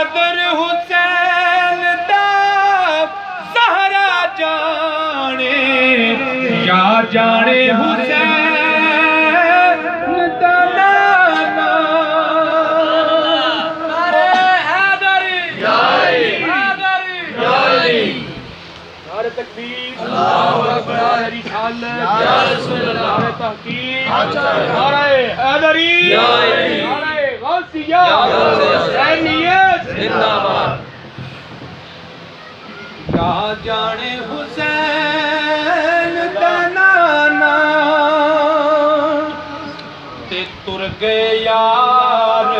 कादर हुसैन दा सहरा जाने या जाने हुसैन दा नाना हैदरी हैदरी नारे तकबीर अल्लाहु अकबर नारे रिसालत या रसूल अल्लाह नारे तहकीक नारे हैदरी नारे गौसिया हुसैनियत जिंदाबाद या जाने हुसैन दा नाना ते तुर गए यार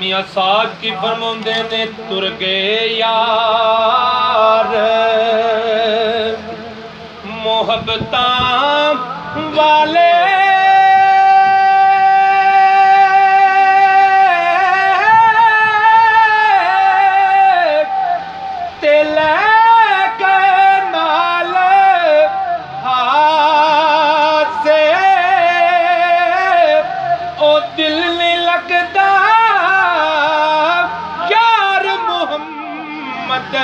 मियां साहब की फरमांदे ने तुर गए यार मोहब्बतां वाले ते लेके नाल हाथ से ओ दिल नहीं लगता यार मोहम्मद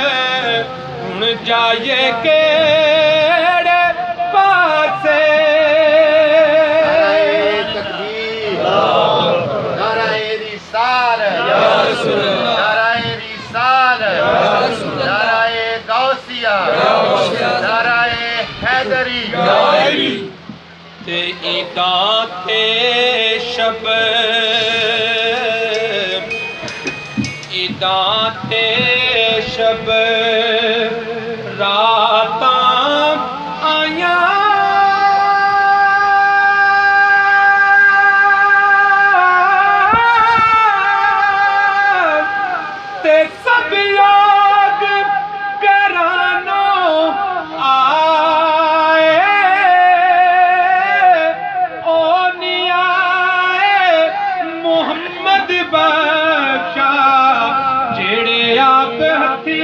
हुण जाए केड़े पासे नाराए रिसालत या रसूल अल्लाह नाराए रिसालत नाराए गौसिया नाराए हैदरी ते ईदां ते शब ईदां ते शब रातां आइयां ते सब लोग घरानों आए ओ नहीं आए मोहम्मद बख्शा जेड़े आप हथी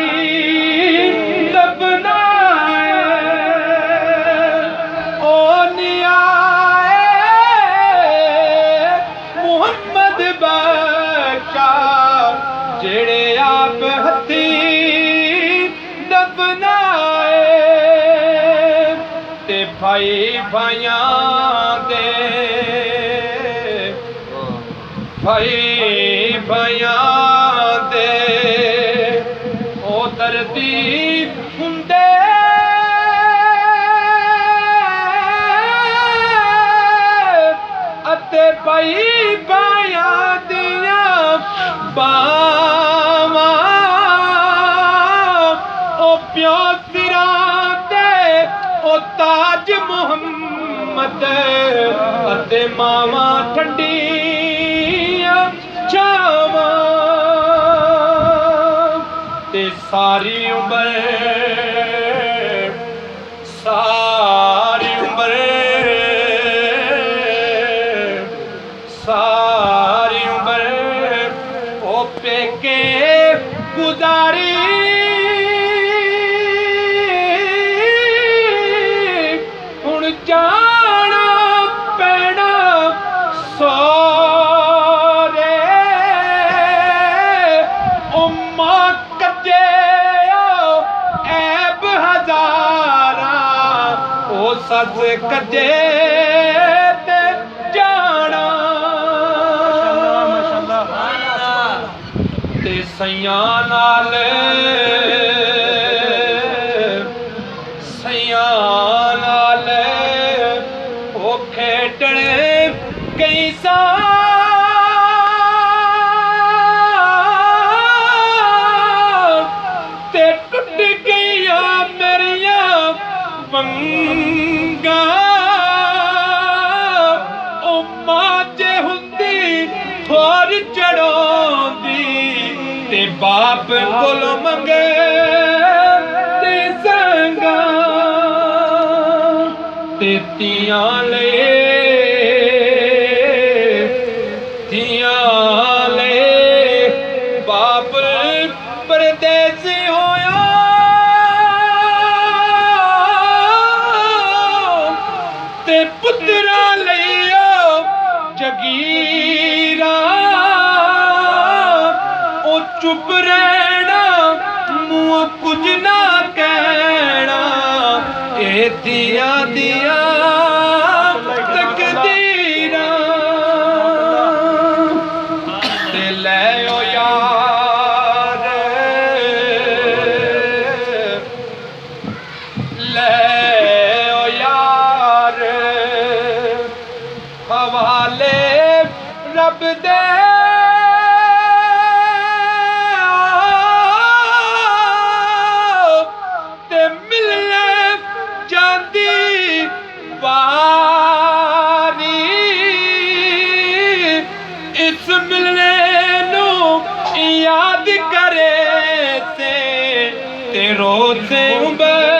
दफनाए ओ नहीं आए मोहम्मद बख्शा जेड़े आप हथी दफनाए ते भाई भाइयां दे भाई भाइयां दे ओ दर्दी हुंदे अते भाई भाइयां दियां बावां ओ प्यो सिरां ते ओ ताज मुहम्मद अते मावां ठंडियां छावां ते सारी उम्र ओ पेके गुजारी हुण जाना पैना सोरे ओ मां कजे ऐब हजारा ओ सस कजे ते जाना ते सैयां नाल ओ खेडणे कई ते टुट गईया मेरिया वंगा ओ मां जे हुंदी थोर चढ़ोंदी ते बाप कोल मंगे ते संगा ते तियां ले बाप परदेसी होया ते पुत्रा लिया जगीरा ओ चुप रहना मुँह कुछ ना कहना ए दिया दिया तकदीरा ते ले ओ यार ले ओ यार हवाले रब दे ते मिलने जांदी बारी इस मिलने नू याद करे से ते रोज़ उम्र